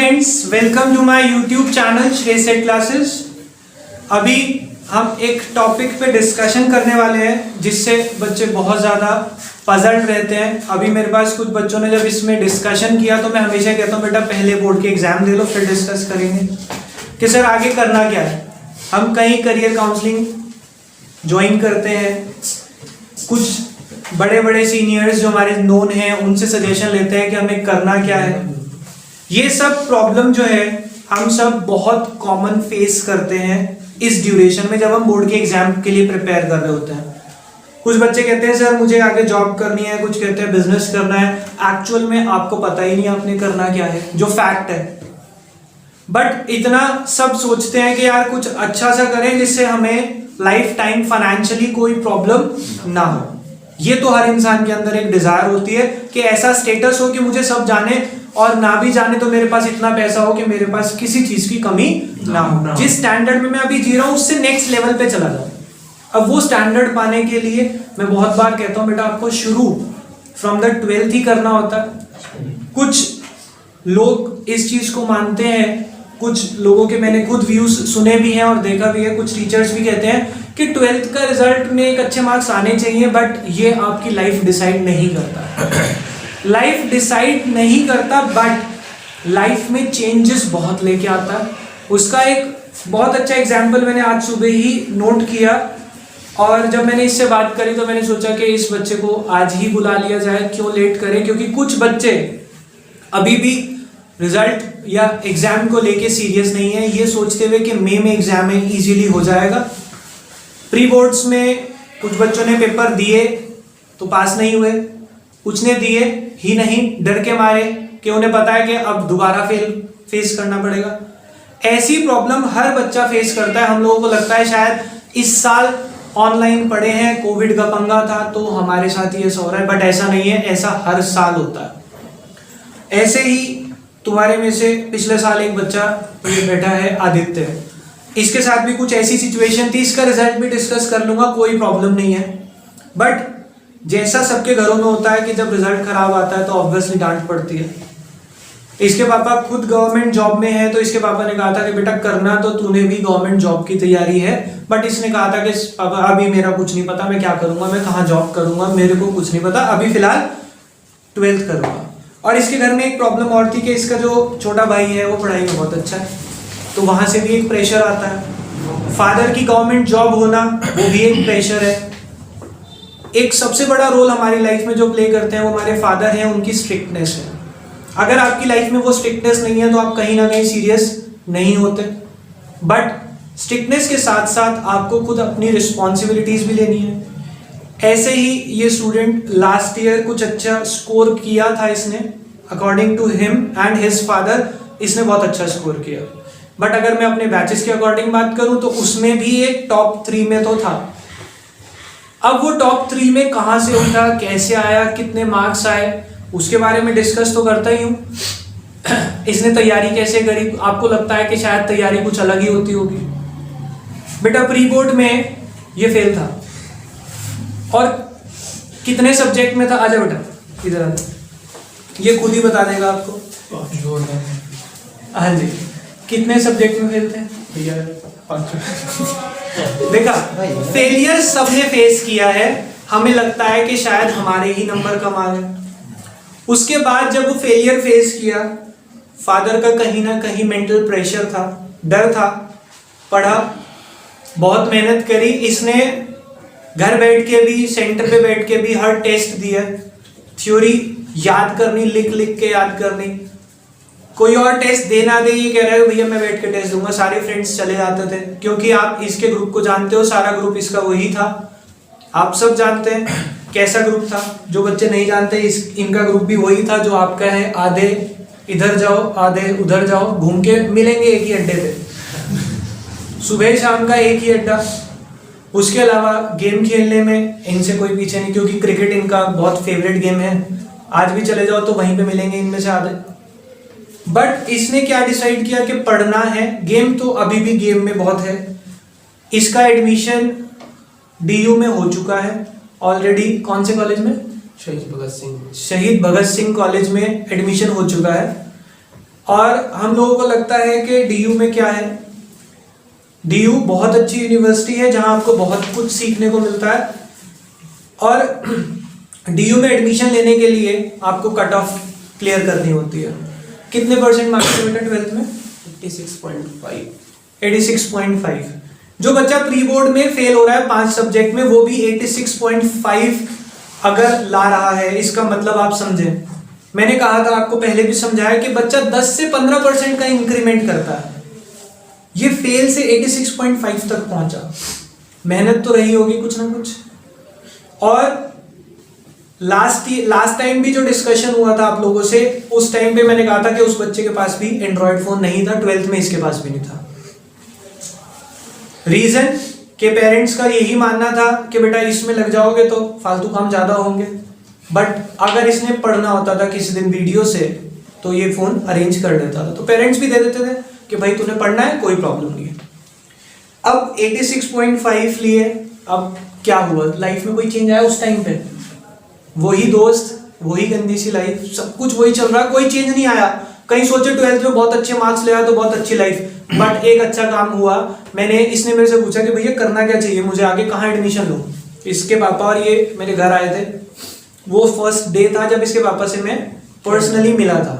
Friends, welcome to my YouTube channel Shreyaset classes. अभी हम एक टॉपिक पे डिस्कशन करने वाले हैं जिससे बच्चे बहुत ज़्यादा पजल्ड रहते हैं। अभी मेरे पास कुछ बच्चों ने जब इसमें डिस्कशन किया तो मैं हमेशा कहता हूँ बेटा पहले बोर्ड के एग्जाम दे लो फिर डिस्कस करेंगे कि सर आगे करना क्या है। हम कहीं करियर काउंसलिंग ज्वाइन करते हैं, कुछ बड़े बड़े सीनियर्स जो हमारे नोन हैं उनसे सजेशन लेते हैं कि हमें करना क्या है। ये सब प्रॉब्लम जो है हम सब बहुत कॉमन फेस करते हैं इस ड्यूरेशन में जब हम बोर्ड के एग्जाम के लिए प्रिपेयर कर रहे होते हैं। कुछ बच्चे कहते हैं सर मुझे आगे जॉब करनी है, कुछ कहते हैं बिजनेस करना है। एक्चुअल में आपको पता ही नहीं आपने करना क्या है, जो फैक्ट है। बट इतना सब सोचते हैं कि यार कुछ अच्छा सा करें जिससे हमें लाइफ टाइम फाइनेंशियली कोई प्रॉब्लम ना हो। ये तो हर इंसान के अंदर एक डिजायर होती है कि ऐसा स्टेटस हो कि मुझे सब जाने और ना भी जाने तो मेरे पास इतना पैसा हो कि मेरे पास किसी चीज की कमी ना हो। जिस स्टैंडर्ड में मैं अभी जी रहा हूँ उससे नेक्स्ट लेवल पे चला जाऊं। अब वो स्टैंडर्ड पाने के लिए मैं बहुत बार कहता हूँ बेटा आपको शुरू फ्रॉम द 12th ही करना होता है। कुछ लोग इस चीज को मानते हैं, कुछ लोगों के मैंने खुद व्यूज सुने भी हैं और देखा भी है। कुछ टीचर्स भी कहते हैं कि 12th का रिजल्ट में एक अच्छे मार्क्स आने चाहिए, बट ये आपकी लाइफ डिसाइड नहीं करता। लाइफ डिसाइड नहीं करता बट लाइफ में चेंजेस बहुत लेके आता है। उसका एक बहुत अच्छा एग्जाम्पल मैंने आज सुबह ही नोट किया और जब मैंने इससे बात करी तो मैंने सोचा कि इस बच्चे को आज ही बुला लिया जाए, क्यों लेट करें। क्योंकि कुछ बच्चे अभी भी रिजल्ट या एग्जाम को लेके सीरियस नहीं है, ये सोचते हुए कि मई में एग्जाम है इजीली हो जाएगा। प्री बोर्ड्स में कुछ बच्चों ने पेपर दिए तो पास नहीं हुए, कुछ ने दिए ही नहीं डर के मारे कि उन्हें पता है कि अब दोबारा फेस करना पड़ेगा। ऐसी प्रॉब्लम हर बच्चा फेस करता है। हम लोगों को लगता है शायद इस साल ऑनलाइन पढ़े हैं, कोविड का पंगा था तो हमारे साथ ये हो रहा है, बट ऐसा नहीं है, ऐसा हर साल होता है। ऐसे ही तुम्हारे में से पिछले साल एक बच्चा ये बैठा है आदित्य, इसके साथ भी कुछ ऐसी सिचुएशन थी। इसका रिजल्ट भी डिस्कस कर लूंगा, कोई प्रॉब्लम नहीं है। बट जैसा सबके घरों में होता है कि जब रिजल्ट खराब आता है तो ऑब्वियसली डांट पड़ती है। इसके पापा खुद गवर्नमेंट जॉब में है तो इसके पापा ने कहा था कि बेटा करना तो तूने भी गवर्नमेंट जॉब की तैयारी है, बट इसने कहा था कि पापा अभी मेरा कुछ नहीं पता, मैं क्या करूंगा, मैं कहाँ जॉब करूंगा, मेरे को कुछ नहीं पता, अभी फिलहाल 12th करूंगा। और इसके घर में एक प्रॉब्लम और थी कि इसका जो छोटा भाई है वो पढ़ाई में बहुत अच्छा है, तो वहां से भी एक प्रेशर आता है। फादर की गवर्नमेंट जॉब होना वो भी एक प्रेशर है। एक सबसे बड़ा रोल हमारी लाइफ में जो प्ले करते हैं वो हमारे फादर हैं, उनकी स्ट्रिक्टनेस है। अगर आपकी लाइफ में वो स्ट्रिक्टनेस नहीं है तो आप कहीं ना कहीं सीरियस नहीं होते। बट स्ट्रिक्टनेस के साथ साथ आपको खुद अपनी रिस्पॉन्सिबिलिटीज भी लेनी है। ऐसे ही ये स्टूडेंट लास्ट ईयर कुछ अच्छा स्कोर किया था इसने, according to him and his father इसने बहुत अच्छा स्कोर किया। बट अगर मैं अपने बैचेस के अकॉर्डिंग बात करूं तो उसमें भी एक टॉप 3 में तो था। अब वो टॉप 3 में कहां से उठा, कैसे आया, कितने मार्क्स आए, उसके बारे में डिस्कस तो करता ही हूं। इसने तैयारी कैसे करी, आपको लगता है कि शायद तैयारी कुछ अलग ही होती होगी। बेटा प्री बोर्ड में ये फेल था और कितने सब्जेक्ट में था, आजा बेटा इधर आ, ये खुद ही बता देगा आपको। हाँ जी, कितने सब्जेक्ट में फेल थे? देखा, फेलियर सबने फेस किया है। हमें लगता है कि शायद हमारे ही नंबर कम आ गए। उसके बाद जब वो फेलियर फेस किया, फादर का कहीं ना कहीं मेंटल प्रेशर था, डर था, पढ़ा, बहुत मेहनत करी इसने, घर बैठ के भी, सेंटर पे बैठ के भी हर टेस्ट दिया, थ्योरी याद करनी, लिख लिख के याद करनी। कोई और टेस्ट दे ना दे ये कह रहे हो भैया मैं बैठ के टेस्ट दूंगा। सारे फ्रेंड्स चले जाते थे क्योंकि आप इसके ग्रुप को जानते हो, सारा ग्रुप इसका वही था। आप सब जानते हैं कैसा ग्रुप था। जो बच्चे नहीं जानते इनका ग्रुप भी वही था जो आपका है। आधे इधर जाओ, आधे उधर जाओ, घूम के मिलेंगे एक ही अड्डे पे, सुबह शाम का एक ही अड्डा। उसके अलावा गेम खेलने में इनसे कोई पीछे नहीं, क्योंकि क्रिकेट इनका बहुत फेवरेट गेम है। आज भी चले जाओ तो वहीं पे मिलेंगे इनमें से आधे। बट इसने क्या डिसाइड किया कि पढ़ना है, गेम तो अभी भी गेम में बहुत है। इसका एडमिशन डीयू में हो चुका है ऑलरेडी। कौन से कॉलेज में? शहीद भगत सिंह। शहीद भगत सिंह कॉलेज में एडमिशन हो चुका है। और हम लोगों को लगता है कि डीयू में क्या है, डीयू बहुत अच्छी यूनिवर्सिटी है जहां आपको बहुत कुछ सीखने को मिलता है। और डीयू में एडमिशन लेने के लिए आपको कट ऑफ क्लियर करनी होती है। कितने परसेंट मार्क्स थे बेटा 12th में? 86.5। 86.5। जो बच्चा प्री बोर्ड में फेल हो रहा है 5 सब्जेक्ट में, वो भी 86.5 अगर ला रहा है, इसका मतलब आप समझें, मैंने कहा था आपको पहले भी समझाया कि बच्चा 10 से 15% का इंक्रीमेंट करता है। ये फेल से 86.5 तक पहुंचा, मेहनत तो रही होगी कुछ ना कुछ। और लास्ट टाइम भी जो डिस्कशन हुआ था आप लोगों से, उस टाइम पे मैंने कहा था कि उस बच्चे के पास भी एंड्रॉयड फोन नहीं था, 12th में इसके पास भी नहीं था। रीजन के पेरेंट्स का यही मानना था कि बेटा इसमें लग जाओगे तो फालतू काम ज्यादा होंगे, बट अगर इसने पढ़ना होता था किसी दिन वीडियो से तो ये फोन अरेंज कर देता था, तो पेरेंट्स भी दे देते थे कि भाई तूने पढ़ना है, कोई प्रॉब्लम नहीं है। अब 86.5 लिए, अब क्या हुआ लाइफ में, कोई चेंज आया उस टाइम पे? वही दोस्त, वही गंदी सी लाइफ, सब कुछ वही चल रहा, कोई चेंज नहीं आया। कहीं सोचे 12th में बहुत अच्छे मार्क्स ले आया तो बहुत अच्छी लाइफ, बट एक अच्छा काम हुआ, इसने मेरे से पूछा कि भैया करना क्या चाहिए, मुझे आगे कहाँ एडमिशन लूँ। इसके पापा और ये मेरे घर आए थे, वो फर्स्ट डे था जब इसके पापा से मैं पर्सनली मिला था,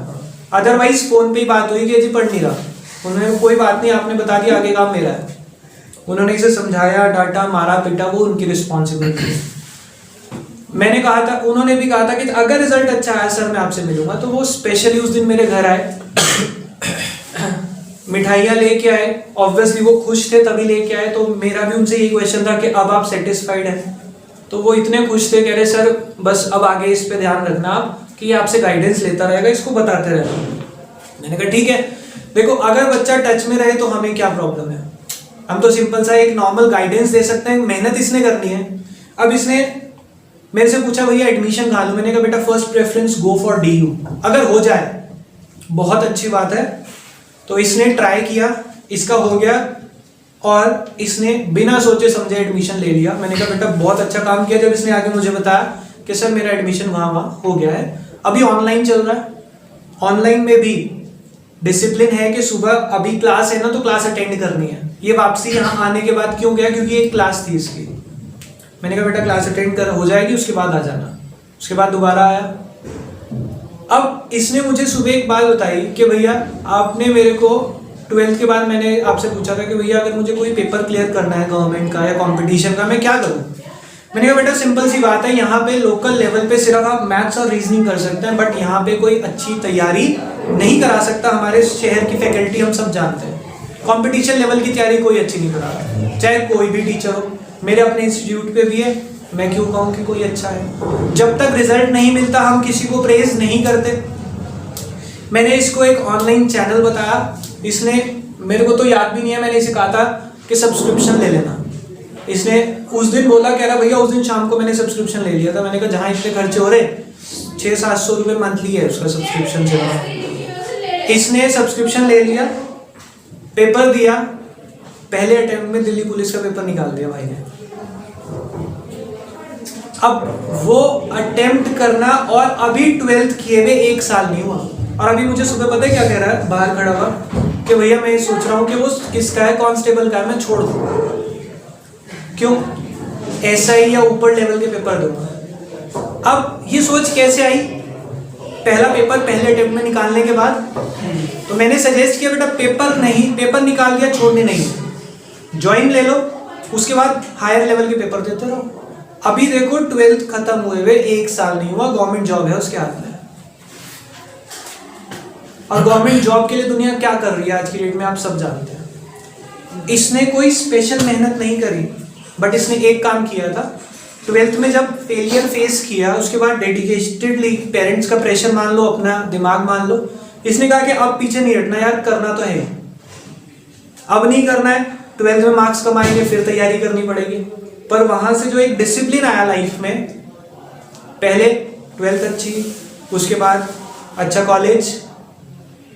अदरवाइज फोन पे ही बात हुई कि जी पढ़ नहीं रहा। उन्होंने कोई बात नहीं, आपने बता दिया आगे काम मेरा है। उन्होंने इसे समझाया, डांटा, मारा पीटा, वो उनकी रिस्पॉन्सिबिलिटी है। मैंने कहा था, उन्होंने भी कहा था कि अगर रिजल्ट अच्छा आया सर मैं आपसे मिलूंगा, तो वो स्पेशली उस दिन मेरे घर आए, मिठाइयाँ लेके आए, ऑब्वियसली वो खुश थे तभी लेके आए। तो मेरा भी उनसे यही क्वेश्चन था कि अब आप सेटिस्फाइड हैं? तो वो इतने खुश थे, कह रहे सर बस अब आगे इस पे ध्यान रखना आप कि ये आपसे गाइडेंस लेता रहेगा, इसको बताते रहना। मैंने कहा ठीक है। देखो अगर बच्चा टच में रहे तो हमें क्या प्रॉब्लम है, हम तो सिंपल सा एक नॉर्मल गाइडेंस दे सकते हैं, मेहनत इसने करनी है। अब इसने मेरे से पूछा भैया एडमिशन कहाँ लूं, मैंने कहा बेटा first preference go for DU, अगर हो जाए बहुत अच्छी बात है। तो इसने ट्राई किया, इसका हो गया और इसने बिना सोचे समझे एडमिशन ले लिया। मैंने कहा बेटा बहुत अच्छा काम किया जब इसने आके मुझे बताया कि सर मेरा एडमिशन वहाँ हो गया है। अभी ऑनलाइन चल रहा है, ऑनलाइन में भी डिसिप्लिन है कि सुबह अभी क्लास है ना तो क्लास अटेंड करनी है। ये वापसी यहाँ आने के बाद क्यों गया, क्योंकि एक क्लास थी इसकी। मैंने कहा बेटा क्लास अटेंड कर हो जाएगी उसके बाद आ जाना, उसके बाद दोबारा आया। अब इसने मुझे सुबह एक बात बताई कि भैया आपने मेरे को 12th के बाद मैंने आपसे पूछा था कि भैया अगर मुझे कोई पेपर क्लियर करना है गवर्नमेंट का या कंपटीशन का, मैं क्या करूं? मैंने कहा बेटा सिंपल सी बात है, यहाँ पे लोकल लेवल पे सिर्फ आप मैथ्स और रीजनिंग कर सकते हैं, बट यहाँ पे कोई अच्छी तैयारी नहीं करा सकता। हमारे शहर की फैकल्टी हम सब जानते हैं, कंपटीशन लेवल की तैयारी कोई अच्छी नहीं करा रहा, चाहे कोई भी टीचर हो। मेरे अपने इंस्टीट्यूट पे भी है, मैं क्यों कहूँ कि कोई अच्छा है। जब तक रिजल्ट नहीं मिलता हम किसी को प्रेज नहीं करते। मैंने इसको एक ऑनलाइन चैनल बताया, इसने मेरे को तो याद भी नहीं है, मैंने इसे कहा था कि सब्सक्रिप्शन ले लेना। इसने उस दिन बोला, कह रहा भैया उस दिन शाम को मैंने सब्सक्रिप्शन ले लिया था। मैंने कहा जहाँ इतने खर्चे हो रहे 600-700 रुपये मंथली है उसका सब्सक्रिप्शन से। इसने सब्सक्रिप्शन ले लिया, पेपर दिया, पहले अटेम्प्ट में दिल्ली पुलिस का पेपर निकाल दिया भाई ने। अब वो अटेम्प्ट करना और अभी 12th किए हुए 1 साल नहीं हुआ, और अभी मुझे सुबह पता है क्या कह रहा है बाहर खड़ा हुआ कि भैया मैं सोच रहा हूँ कि वो किसका है, कांस्टेबल का है, मैं छोड़ दूँ। क्यों? एसआई या ऊपर लेवल के पेपर दूंगा। अब ये सोच कैसे आई? पहला पेपर पहले अटेम्प्ट में निकालने के बाद तो मैंने सजेस्ट किया बेटा पेपर निकाल दिया, छोड़ने नहीं, ज्वाइन ले लो, उसके बाद हायर लेवल के पेपर देते रहो। अभी देखो 12th खत्म हुए 1 साल नहीं हुआ, गवर्नमेंट जॉब है उसके हाथ में। और गवर्नमेंट जॉब के लिए दुनिया क्या कर रही है आज की डेट में आप सब जानते हैं। इसने कोई स्पेशल मेहनत नहीं करी, बट इसने एक काम किया था। 12th में जब फेलियर फेस किया उसके बाद डेडिकेटेडली, पेरेंट्स का प्रेशर मान लो, अपना दिमाग मान लो, इसने कहा कि अब पीछे नहीं हटना यार, करना तो है, अब नहीं करना है। 12th में मार्क्स कमाएंगे फिर तैयारी करनी पड़ेगी। पर वहां से जो एक डिसिप्लिन आया लाइफ में, पहले 12th अच्छी, उसके बाद अच्छा कॉलेज,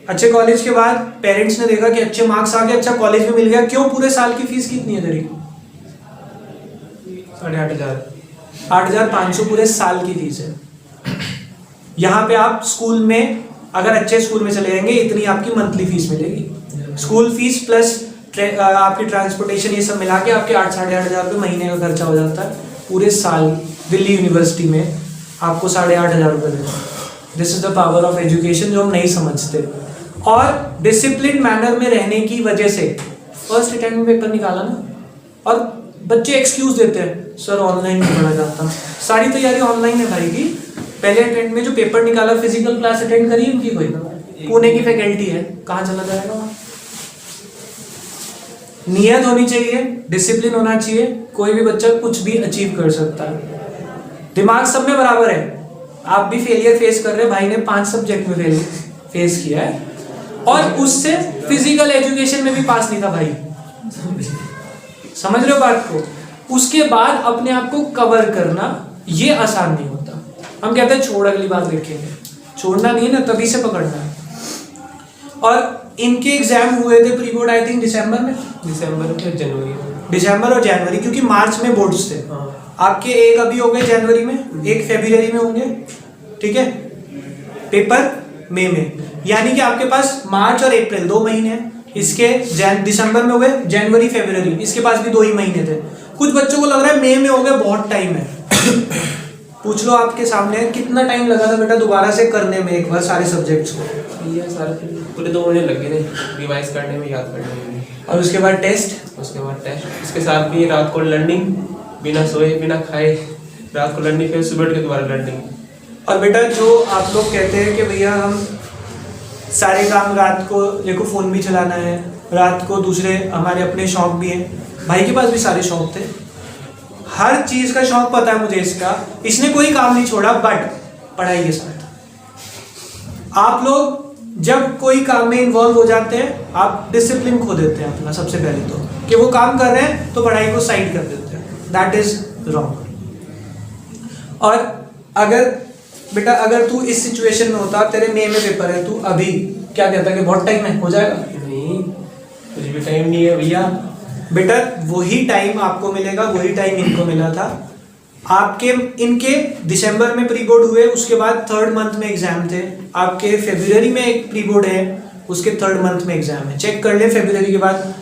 अच्छे कॉलेज के बाद पेरेंट्स ने देखा कि अच्छे मार्क्स आ गए, अच्छा कॉलेज में मिल गया। क्यों? पूरे साल की फीस कितनी है तेरी? 8,500, 8,500 पूरे साल की फीस है। यहाँ पे आप स्कूल में अगर अच्छे स्कूल में चले जाएंगे इतनी आपकी मंथली फीस मिलेगी। स्कूल फीस प्लस आपकी ट्रांसपोर्टेशन ये सब मिला के आपके 8-8,500 रुपये महीने का खर्चा हो जाता है पूरे साल। दिल्ली यूनिवर्सिटी में आपको 8,500 रुपये देना। This is the power of education जो हम नहीं समझते। और डिसिप्लिन मैनर में रहने की वजह से फर्स्ट अटेम्प्ट में पेपर निकाला ना, और बच्चे एक्सक्यूज देते हैं सर ऑनलाइन नहीं पढ़ा जाता। सारी तैयारी ऑनलाइन है भाई की। पहले अटेम्प्ट में जो पेपर निकाला फिजिकल क्लास अटेंड करी उनकी कोई पुणे की फैकल्टी है, कहाँ चला जाएगा वहाँ। नियत होनी चाहिए, डिसिप्लिन होना चाहिए, कोई भी बच्चा कुछ भी अचीव कर सकता है। दिमाग सब में बराबर है। आप भी फेलियर फेस कर रहे हैं, भाई ने 5 सब्जेक्ट में फेस किया है और उससे फिजिकल एजुकेशन में भी पास नहीं था भाई। समझ रहे हो बात को। उसके बाद अपने आप को कवर करना ये आसान नहीं होता। हम कहते हैं छोड़ अगली बार देखेंगे, छोड़ना नहीं है ना, तभी से पकड़ना है। और इनके एग्जाम हुए थे प्री बोर्ड आई थिंक दिसंबर में, दिसंबर और जनवरी, क्योंकि मार्च में बोर्ड्स थे। आपके एक अभी हो गए जनवरी में, एक फरवरी में होंगे, ठीक है, पेपर मई में, यानी कि आपके पास मार्च और अप्रैल 2 महीने हैं। इसके दिसंबर में हो गए, जनवरी फरवरी, इसके पास भी 2 ही महीने थे। कुछ बच्चों को लग रहा है मई में हो गए, बहुत टाइम है। पूछ लो आपके सामने कितना टाइम लगा था बेटा दोबारा से करने में एक बार सारे सब्जेक्ट्स को। ये सारे पूरे 2 महीने लग गए रिवाइज करने में, याद करने में। और उसके बाद टेस्ट, उसके साथ भी रात को लर्निंग, बिना सोए बिना खाए रात को लर्निंग, फिर सुबह के दोबारा लर्निंग। और बेटा जो आप लोग कहते हैं कि भैया हम सारे काम रात को, देखो फ़ोन भी चलाना है रात को, दूसरे हमारे अपने शौक भी हैं। भाई के पास भी सारे शौक थे, हर चीज़ का शौक पता है मुझे इसका, इसने कोई काम नहीं छोड़ा, बट पढ़ाई के साथ। आप लोग जब कोई काम में इन्वॉल्व हो जाते हैं आप डिसिप्लिन खो देते हैं अपना। सबसे पहले तो कि वो काम कर रहे हैं तो पढ़ाई को साइड कर देते हैं, दैट इज रॉन्ग। और अगर बेटा अगर तू इस सिचुएशन में होता, तेरे मई में पेपर है, तू अभी क्या कहता कि बहुत टाइम है, हो जाएगा? नहीं, कुछ भी टाइम नहीं है भैया। बेटा वही टाइम आपको मिलेगा, वही टाइम इनको मिला था। आपके इनके दिसंबर में प्री बोर्ड हुए, उसके बाद 3rd मंथ में एग्जाम थे। आपके फरवरी में एक प्री बोर्ड है, उसके 3rd मंथ में एग्जाम है। चेक कर ले, फरवरी के बाद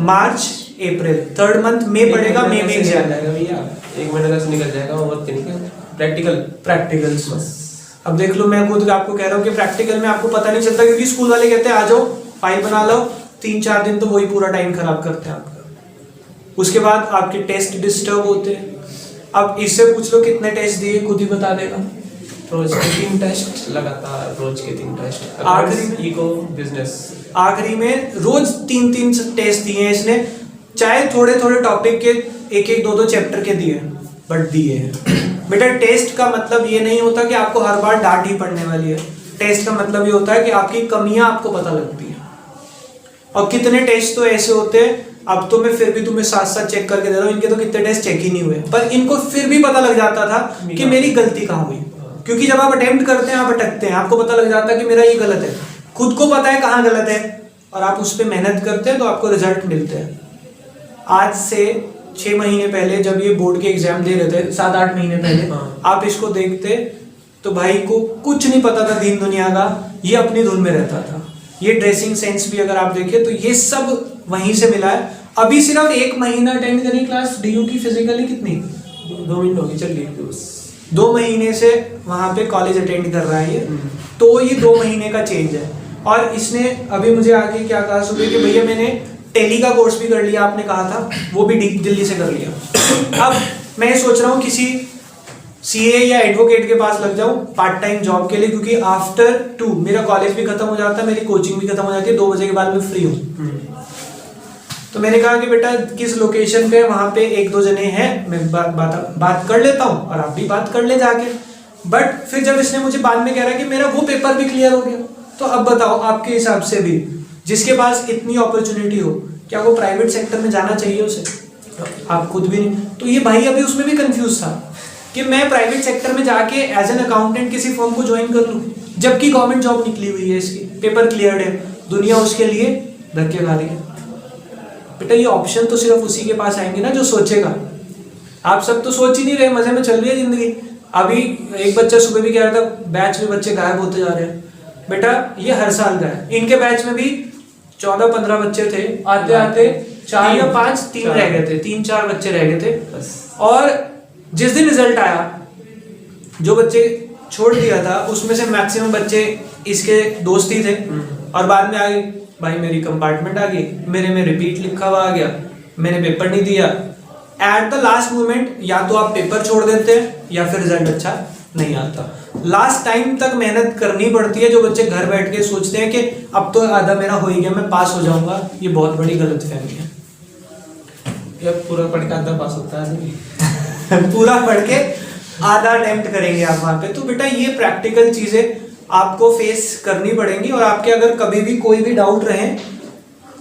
मार्च अप्रैल, 3rd मंथ में पड़ेगा, मई में एग्जाम जाएगा भैया। 1 महीने का निकल जाएगा, वो वक्त निकल प्रैक्टिकल्स बस। अब देख लो, मैं खुद आपको कह रहा हूँ कि प्रैक्टिकल में आपको पता नहीं चलता, क्योंकि स्कूल वाले कहते हैं आ जाओ फाइल बना लो, 3-4 दिन तो वही पूरा टाइम खराब करते हैं आपका। उसके बाद आपके टेस्ट डिस्टर्ब होते हैं। अब इससे पूछ लो कितने टेस्ट दिए, खुद ही बता देगा। रोज के 3 टेस्ट लगातार, रोज के 3 टेस्ट। आखिरी में इको बिजनेस, आखिरी में रोज 3-3 टेस्ट दिए हैं इसने, चाहे थोड़े थोड़े टॉपिक के 1-1, 2-2 चैप्टर के दिए, बट दिए हैं। बेटा टेस्ट का मतलब ये नहीं होता कि आपको हर बार डांट ही पड़ने वाली है। टेस्ट का मतलब ये होता है कि आपकी कमियां आपको पता लगती है। और कितने टेस्ट तो ऐसे होते हैं, अब तो मैं फिर भी तुम्हें साथ चेक करके दे रहा हूँ, इनके तो कितने टेस्ट चेक ही नहीं हुए, पर इनको फिर भी पता लग जाता था कि मेरी गलती कहाँ हुई। क्योंकि जब आप अटेम्प्ट करते हैं, आप अटकते हैं, आपको पता लग जाता है कि मेरा ये गलत है, खुद को पता है कहाँ गलत है, और आप उस पर मेहनत करते हैं तो आपको रिजल्ट मिलते हैं। आज से 6 महीने पहले जब ये बोर्ड के एग्जाम दे रहे थे, 7-8 महीने पहले, आप इसको देखते तो भाई को कुछ नहीं पता था दीन दुनिया का, ये अपनी धुन में रहता था। ये ड्रेसिंग सेंस भी अगर आप देखें तो ये सब वहीं से मिला है। अभी सिर्फ 1 महीना अटेंड करी क्लास डीयू की फिजिकली, कितनी 2 महीने हो गई चल रही है, 2 महीने से वहाँ पे कॉलेज अटेंड कर रहा है ये, तो ये 2 महीने का चेंज है। और इसने अभी मुझे आके क्या कहा सुबह कि भैया मैंने टेली का कोर्स भी कर लिया, आपने कहा था, वो भी दिल्ली से कर लिया। अब मैं ये सोच रहा हूँ किसी सीए या एडवोकेट के पास लग जाऊँ पार्ट टाइम जॉब के लिए, क्योंकि आफ्टर 2 मेरा कॉलेज भी खत्म हो जाता है, मेरी कोचिंग भी खत्म हो जाती है, 2 बजे के बाद मैं फ्री हूँ। तो मैंने कहा कि बेटा किस लोकेशन पे, वहाँ पे 1-2 जने हैं, मैं बात कर लेता हूँ और आप भी बात कर ले जाके। बट फिर जब इसने मुझे बाद में कह रहा कि मेरा वो पेपर भी क्लियर हो गया, तो अब बताओ आपके हिसाब से भी जिसके पास इतनी अपॉर्चुनिटी हो, क्या वो प्राइवेट सेक्टर में जाना चाहिए उसे? आप खुद भी नहीं। तो ये भाई अभी उसमें भी कंफ्यूज था कि मैं प्राइवेट सेक्टर में जाके एज एन अकाउंटेंट किसी फर्म को ज्वाइन कर लूँ, जबकि गवर्नमेंट जॉब निकली हुई है, इसकी पेपर क्लियर्ड है, दुनिया उसके लिए धक्के खा रही है। बेटा ये ऑप्शन तो सिर्फ उसी के पास आएंगे ना जो सोचेगा। आप सब तो सोच ही नहीं रहे, मजे में चल रही है जिंदगी। अभी एक बच्चा सुबह भी कह रहा था बैच में बच्चे गायब होते जा रहे हैं, बेटा ये हर साल का है। इनके बैच में भी 14-15 बच्चे थे, आते आते 4 या 5 3 रह गए थे, 3-4 बच्चे रह गए थे बस। और जिस दिन रिजल्ट आया, जो बच्चे छोड़ दिया था उसमें से मैक्सिमम बच्चे इसके दोस्त ही थे। और बाद में आगे भाई मेरी कंपार्टमेंट आ गई, मेरे में रिपीट लिखा हुआ आ गया, मैंने पेपर नहीं दिया। एट द लास्ट मोमेंट या तो आप पेपर छोड़ देते हैं या फिर रिजल्ट अच्छा नहीं आता। लास्ट टाइम तक मेहनत करनी पड़ती है। जो बच्चे घर बैठ के सोचते हैं कि अब तो आधा मेरा हो ही गया, मैं पास हो जाऊंगा, ये बहुत बड़ी गलतफहमी है। यार पूरा पढ़ के आधा पास होता है पूरा पढ़ के आधा अटेम्प्ट करेंगे आप वहां पे। तो बेटा ये प्रैक्टिकल चीजें आपको फेस करनी पड़ेंगी। और आपके अगर कभी भी कोई भी डाउट रहे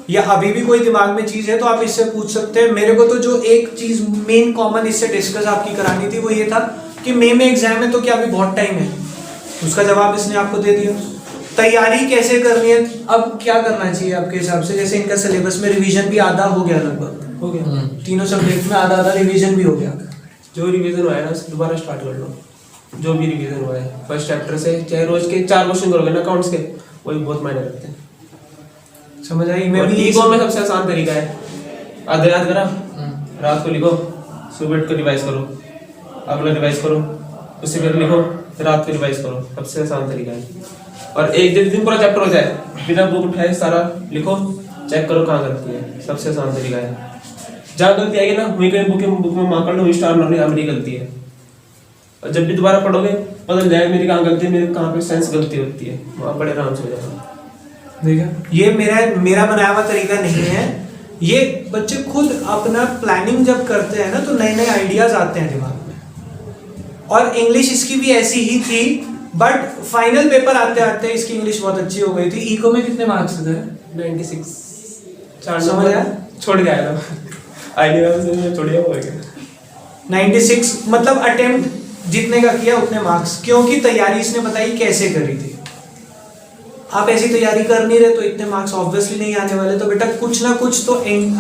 या अभी भी कोई दिमाग में चीज है तो आप इससे पूछ सकते हैं। मेरे को तो जो एक चीज मेन कॉमन इससे डिस्कस आपकी करानी थी वो ये था कि मई में एग्जाम है तो क्या अभी बहुत टाइम है, उसका जवाब इसने आपको दे दिया। तैयारी कैसे करनी है, अब क्या करना चाहिए आपके हिसाब से? जैसे इनका सिलेबस में रिवीजन भी आधा हो गया, लगभग हो गया। तीनों सब्जेक्ट में आधा आधा रिवीजन भी हो गया। जो रिवीजन हुआ है ना उसको दोबारा स्टार्ट कर लो। जो भी रिवीजन हुआ है फर्स्ट चैप्टर से, चाहे रोज के 4 क्वेश्चन करोगे ना अकाउंट्स के, वही बहुत मायने रखते हैं। समझ आई? मैं भी ईको में सबसे आसान तरीका है, आधा याद करा, रात को लिखो, सुबह उठ कर रिवाइज करो, अगला रिवाइज करो, उससे फिर लिखो, रात को रिवाइज करो, सबसे आसान तरीका है। और एक दिन पूरा चैप्टर हो जाए, बिना बुक उठाए सारा लिखो, चेक करो कहाँ गलती है, सबसे आसान तरीका है। जहाँ गलती आएगी ना वहीं कहीं बुक में मार्क कर लो, स्टार मार लो, यहाँ मेरी गलती है। और जब भी दोबारा पढ़ोगे पता चल जाएगा मेरी कहाँ गलती है, मेरी कहाँ पे सेंस गलती होती है, वहाँ बड़े आराम से हो जाएगा। देखा, ये मेरा बनाया हुआ तरीका नहीं है। ये बच्चे खुद अपना प्लानिंग जब करते हैं ना तो नए नए आइडियाज आते हैं दिमाग में। और इंग्लिश इसकी भी ऐसी ही थी, बट फाइनल पेपर आते आते इसकी इंग्लिश बहुत अच्छी हो गई थी। इको में कितने मार्क्स थे? 96। समझ आया? छोड़ गया था आइडिया से, छोड़ गया 96 मतलब अटेम्प्ट जितने का किया उतने मार्क्स, क्योंकि तैयारी इसने बताई कैसे करी थी। आप ऐसी तैयारी कर नहीं रहे तो इतने मार्क्स ऑब्वियसली नहीं आने वाले। तो बेटा कुछ ना कुछ तो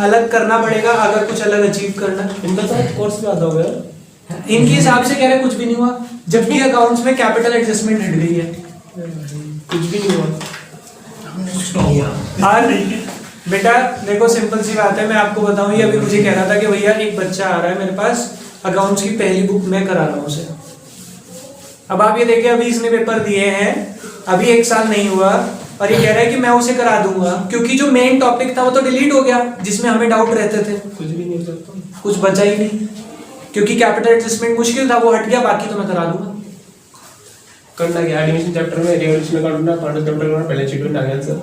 अलग करना पड़ेगा अगर कुछ अलग अचीव करना। इनका तो कोर्स भी आधा हो गया, इनके हिसाब से कह रहे कुछ भी नहीं हुआ, जबकि अकाउंट्स में कैपिटल एडजस्टमेंट हट गई है, कुछ भी नहीं हुआ। और बेटा देखो सिंपल सी बात है, मैं आपको बताऊं, ये अभी मुझे कह रहा था कि भैया एक बच्चा आ रहा है मेरे पास, अकाउंट्स की पहली बुक मैं करा रहा हूँ उसे। अब आप ये देखिए, अभी इसने पेपर दिए हैं, अभी 1 साल नहीं हुआ, और ये कह रहा है कि मैं उसे करा दूंगा, क्योंकि जो मेन टॉपिक था वो तो डिलीट हो गया जिसमें हमें डाउट रहते थे। कुछ भी नहीं हो सकता, कुछ बचा ही नहीं, क्योंकि कैपिटल एडजस्टमेंट मुश्किल था, वो हट गया, बाकी तो मैं करा दूंगा। करना क्या, एडमिशन चैप्टर में रेवोल्यूशन अकाउंट ना, कॉन्ट्रैक्ट चैप्टर में बैलेंस शीट में आ गया आंसर।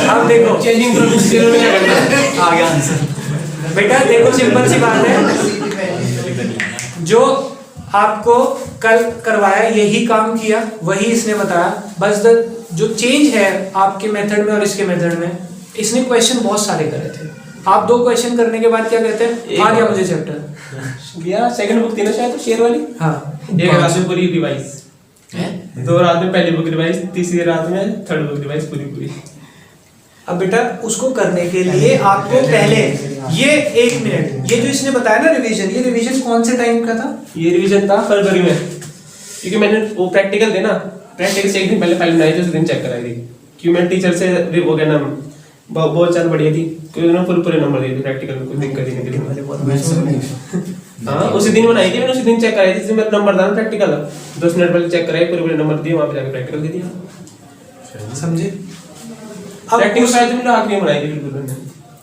अब देखो चेंजिंग प्रोसीजर में करना आ गया आंसर। बेटा देखो सिंपल सी बात है, जो आपको कल करवाया यही काम किया, वही इसने बताया, बस जो चेंज है आपके मेथड में और इसके मेथड में, इसने क्वेश्चन बहुत सारे करे थे। आप 2 क्वेश्चन करने के बाद क्या कहते हैं, आ गया मुझे चैप्टर गया। सेकंड बुक थी ना शायद शेयर वाली, हाँ, एक रात में पूरी रिवाइज, 2 रात में पहली बुक रिवाइज, तीसरी रात में थर्ड बुक रिवाइज पूरी। अब बेटा उसको करने के लिए आपको पहले ये 1 मिनट, ये जो इसने बताया ना रिवीजन, ये रिवीजन कौन से टाइम का था? ये रिवीजन था फरवरी में, क्योंकि मैंने वो प्रैक्टिकल थे ना, प्रैक्टिकल से 1 दिन पहले फाइल बनाई थी, उस दिन चेक कराई थी। क्यों मैं टीचर से वो क्या नाम बहुत चाल बढ़िया थी, क्योंकि उन्होंने पूरे नंबर दिए थे प्रैक्टिकल में, कुछ दिक्कत ही नहीं थी। हाँ उसी दिन बनाई थी मैंने, उसी दिन चेक कराई थी, मेरा नंबर था ना प्रैक्टिकल, 10 मिनट पहले चेक कराई, पूरे नंबर दिए, वहाँ पे जाकर प्रैक्टिकल दे दिया। समझे? प्रैक्टिकल शायद मैंने आखिरी बनाई थी बिल्कुल मैंने।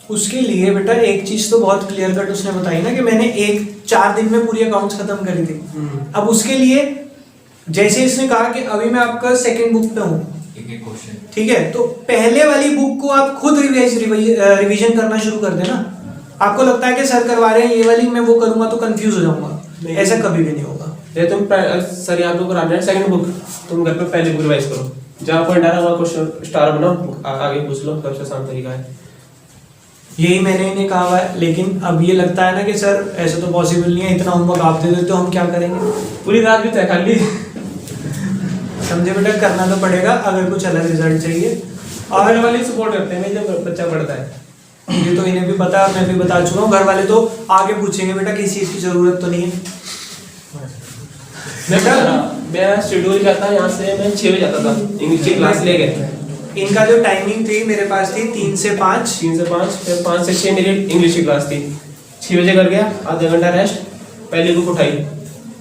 उसके लिए बेटा एक चीज तो बहुत क्लियर कट उसने बताई ना कि मैंने 4 दिन में पूरी अकाउंट्स खत्म करी थी। अब उसके लिए जैसे इसने कहा कि अभी मैं आपका सेकंड बुक पे हूँ, ठीक है, तो पहले वाली बुक को आप खुद रिवीजन करना शुरू कर देना। आपको लगता है कि सर करवा रहे हैं ये वाली, मैं वो करूंगा तो कंफ्यूज हो जाऊंगा, ऐसा कभी भी नहीं होगा। ये तुम सर यहाँ पे कराना है सेकंड बुक, तुम घर पे पहली बुक रिवाइज करो, जहाँ पॉइंट आ रहा है वहाँ क्वेश्चन स्टार बनाओ, आगे पूछ लो, सबसे आसान तरीका है। यही मैंने इन्हें कहा हुआ है, लेकिन अब ये लगता है ना कि सर ऐसा तो पॉसिबल नहीं है, इतना होमवर्क आप दे देते हो, हम क्या करेंगे? पूरी रात भी तय खाली। समझे बेटा, करना तो पड़ेगा अगर कुछ अलग रिजल्ट चाहिए। और घर वाले सपोर्ट करते हैं जब बच्चा पढ़ता है। ये तो इन्हें भी पता है, मैं भी बता चुका हूँ। घर वाले तो आगे पूछेंगे बेटा किसी चीज की जरूरत तो नहीं है। बेटा मेरा शेड्यूल क्या था, यहाँ से मैं 6 बजे जाता था इंग्लिश की क्लास ले गए। इनका जो टाइमिंग थी मेरे पास थी 3 से 5, 3 से 5, फिर 5 से 6 मेरी इंग्लिश की क्लास थी। 6 बजे कर गया, आधा घंटा रेस्ट, पहली बुक उठाई,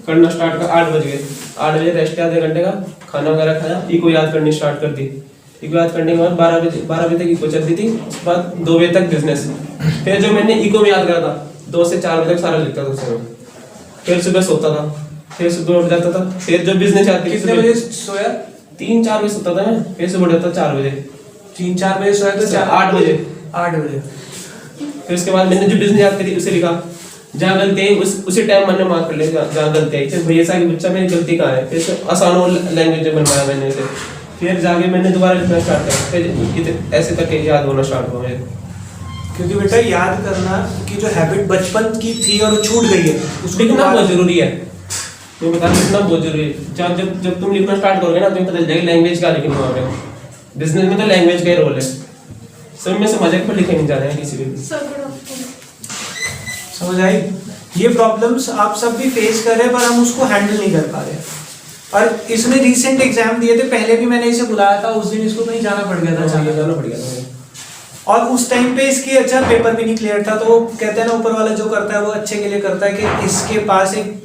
करना स्टार्ट कर 8 बज गए। 8 बजे रेस्ट किया आधे घंटे का, खाना वगैरह खाया, इको याद करनी स्टार्ट कर दी। इको याद करने के बाद 12 बजे तक इको चलती थी, उसके बाद 2 बजे तक बिजनेस। फिर जो मैंने इको में याद करा था 2 से 4 बजे तक सारा लिखता था उसमें। फिर सुबह सोता था, फिर सुबह उठ जाता था, फिर जो बिजनेस याद कितने बजे सोया? 3-4 बजे सोता था मैं, फिर सुबह उठ जाता 4 बजे। 3-4 बजे सोया तो 8 बजे। 8 बजे। फिर उसके बाद मैंने जो बिजनेस याद करी उसे लिखा, जहाँ गलती है उसी टाइम मैंने मार्क कर लिया जहाँ गलती है। फिर भैया साहब कि बच्चा मेरी गलती कहाँ है, फिर से आसान लैंग्वेज बनवाया मैंने उसे। फिर जाके मैंने दोबारा लिखना स्टार्ट किया, फिर ऐसे तक याद होना स्टार्ट हुआ मेरे। क्योंकि बेटा याद करना की जो हैबिट बचपन की थी और वो छूट गई है, उसको लिखना बहुत जरूरी है। मैं बता लिखना बहुत जरूरी है। जब तुम लिखना स्टार्ट करोगे ना, तुम्हें पता चल जाएगा लैंग्वेज क्या लिखनी वहाँ पे। बिजनेस में तो लैंग्वेज का ही रोल है। सब में समझ पर लिखे नहीं जा रहे हैं किसी भी। समझ आई? ये प्रॉब्लम्स आप सब भी फेस कर रहे हैं, पर हम उसको हैंडल नहीं कर पा रहे हैं। और इसने रीसेंट एग्जाम दिए थे, पहले भी मैंने इसे बुलाया था, उस दिन इसको कहीं जाना पड़ गया था, जाना पड़ गया था। और उस टाइम पे इसकी अच्छा पेपर भी नहीं क्लियर था। तो वो कहते हैं ना, ऊपर वाला जो करता है वो अच्छे के लिए करता है, कि इसके पास एक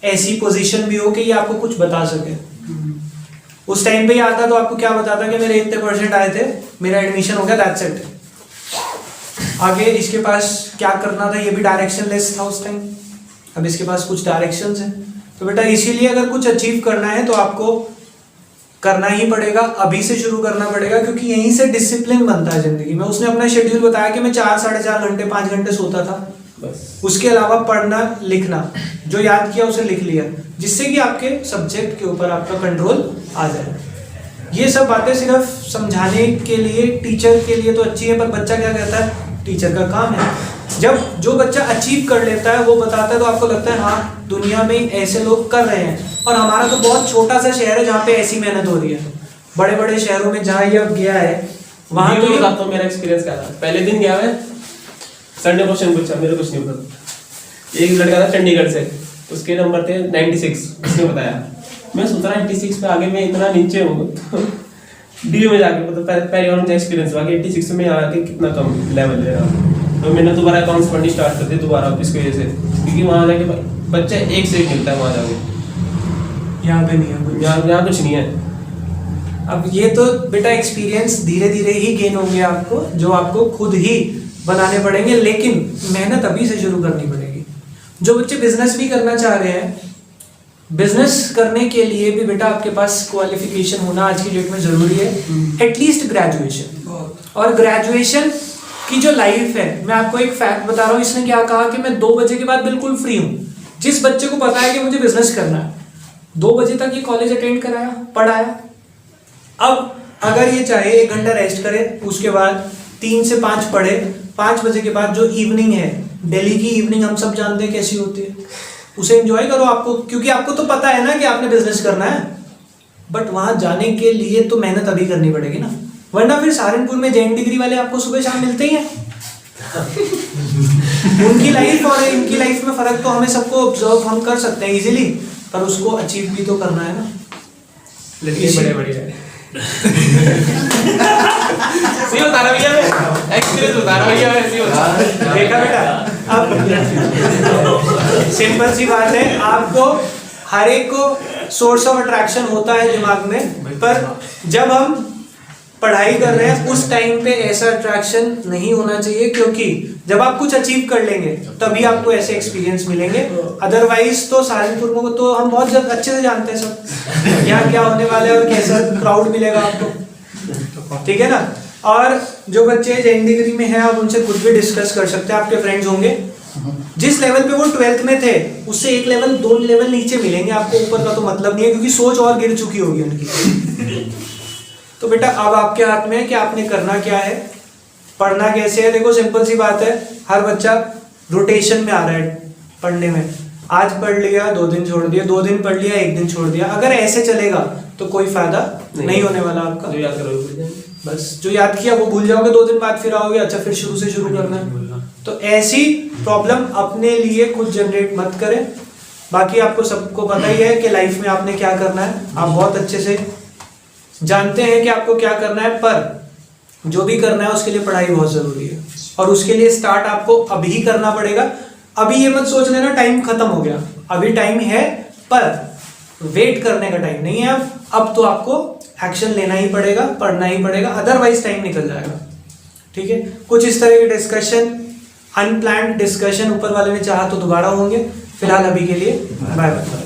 ऐसी पोजीशन भी हो कि ये आपको कुछ बता सके। उस टाइम पे ये आता तो आपको क्या बताता कि मेरे इतने % आए थे, मेरा एडमिशन हो गया, दैट्स इट। आगे इसके पास क्या करना था ये भी डायरेक्शन लेस था उस टाइम। अब इसके पास कुछ डायरेक्शंस हैं। तो बेटा इसीलिए अगर कुछ अचीव करना है तो आपको करना ही पड़ेगा, अभी से शुरू करना पड़ेगा, क्योंकि यहीं से डिसिप्लिन बनता है जिंदगी में। उसने अपना शेड्यूल बताया कि मैं 4-4.5 घंटे 5 घंटे सोता था, बस। उसके अलावा पढ़ना लिखना, जो याद किया उसे लिख लिया, जिससे कि आपके सब्जेक्ट के ऊपर आपका कंट्रोल आ जाए। ये सब बातें सिर्फ समझाने के लिए, टीचर के लिए तो अच्छी है, पर बच्चा क्या कहता है, टीचर का काम है। जब जो बच्चा अचीव कर लेता है वो बताता है तो आपको लगता है हाँ दुनिया में ऐसे लोग कर रहे हैं। और हमारा तो बहुत छोटा सा शहर है जहाँ पे ऐसी मेहनत हो रही है। बड़े बड़े शहरों में जहाँ ये अब गया है वहाँ तो बताता हूँ मेरा एक्सपीरियंस क्या था। पहले दिन गया मैं, सर ने क्वेश्चन पूछा, मेरे कुछ नहीं पता। एक लड़का था चंडीगढ़ से, उसके नंबर थे 96, उसने बताया। मैं सोच रहा 86 पे आगे मैं इतना नीचे हूँ, तो डी में जाके मतलब पहले बार मुझे एक्सपीरियंस हुआ कि 86 में आके कितना कम लेवल ले रहा हूँ। तो मैंने दोबारा अकाउंट्स पढ़नी स्टार्ट कर दी दोबारा इसकी वजह से, क्योंकि वहाँ जाके बच्चा एक से एक मिलता है वहाँ जाके। यहाँ पे नहीं है, यहाँ कुछ नहीं है। अब ये तो बेटा एक्सपीरियंस धीरे धीरे ही गेन होंगे आपको, जो आपको खुद ही बनाने पड़ेंगे, लेकिन मेहनत अभी से शुरू करनी पड़ेगी। जो बच्चे बिजनेस भी करना चाह रहे हैं, बिजनेस करने के लिए भी बेटा आपके पास क्वालिफिकेशन होना आज की डेट में जरूरी है, एटलीस्ट ग्रेजुएशन। और ग्रेजुएशन की जो लाइफ है, मैं आपको एक फैक्ट बता रहा हूँ। इसने क्या कहा कि मैं 2 बजे के बाद बिल्कुल फ्री हूँ। जिस बच्चे को पता है कि मुझे बिजनेस करना है, 2 बजे तक ये कॉलेज अटेंड कराया, पढ़ाया। अब अगर ये चाहे 1 घंटा रेस्ट करे, उसके बाद 3 से 5 पढ़े, 5 बजे के बाद जो इवनिंग है, दिल्ली की इवनिंग हम सब जानते हैं कैसी होती है, उसे एंजॉय करो। आपको क्योंकि आपको तो पता है ना कि आपने बिजनेस करना है, बट वहां जाने के लिए तो मेहनत अभी करनी पड़ेगी ना, वरना फिर सहारनपुर में जैन डिग्री वाले आपको सुबह शाम मिलते ही हैं। उनकी लाइफ और इनकी लाइफ में फर्क तो हमें सबको ऑब्जर्व हम कर सकते हैं इजीली, पर उसको अचीव भी तो करना है ना। लड़के बड़े बड़े हैं। सही बता रहा भैया, मैं एक्सपीरियंस बता रहा भैया, मैं सही बता रहा। देखा बेटा, अब सिंपल सी बात है, आपको हर एक को सोर्स ऑफ अट्रैक्शन होता है दिमाग में, पर जब हम पढ़ाई कर रहे हैं उस टाइम पे ऐसा अट्रैक्शन नहीं होना चाहिए, क्योंकि जब आप कुछ अचीव कर लेंगे तभी आपको ऐसे एक्सपीरियंस मिलेंगे। अदरवाइज तो सहारनपुर को तो हम बहुत अच्छे से जानते हैं सब, यहाँ क्या होने वाला है और कैसा क्राउड मिलेगा आपको, ठीक है ना। और जो बच्चे जैन डिग्री में हैं, आप उनसे खुद भी डिस्कस कर सकते हैं, आपके फ्रेंड्स होंगे जिस लेवल पे वो 12th में थे उससे 1 लेवल 2 लेवल नीचे मिलेंगे आपको, ऊपर का तो मतलब नहीं है, क्योंकि सोच और गिर चुकी होगी उनकी। तो बेटा अब आपके हाथ में है कि आपने करना क्या है, पढ़ना कैसे है। देखो सिंपल सी बात है, हर बच्चा रोटेशन में आ रहा है पढ़ने में। आज पढ़ लिया, 2 दिन छोड़ दिया, 2 दिन पढ़ लिया, 1 दिन छोड़ दिया। अगर ऐसे चलेगा तो कोई फायदा नहीं होने वाला आपका। जो याद करोगे बस जो याद किया वो भूल जाओगे, 2 दिन बाद फिर आओगे, अच्छा फिर शुरू से शुरू करना है। तो ऐसी प्रॉब्लम अपने लिए खुद जनरेट मत करें। बाकी आपको सबको पता ही है कि लाइफ में आपने क्या करना है, आप बहुत अच्छे से जानते हैं कि आपको क्या करना है, पर जो भी करना है उसके लिए पढ़ाई बहुत जरूरी है और उसके लिए स्टार्ट आपको अभी करना पड़ेगा। अभी ये मत सोच लेना टाइम खत्म हो गया, अभी टाइम है पर वेट करने का टाइम नहीं है। अब तो आपको एक्शन लेना ही पड़ेगा, पढ़ना ही पड़ेगा, अदरवाइज टाइम निकल जाएगा। ठीक है, कुछ इस तरह के डिस्कशन, अनप्लान्ड डिस्कशन ऊपर वाले ने चाहा तो दोबारा होंगे। फिलहाल अभी के लिए बाय बाय।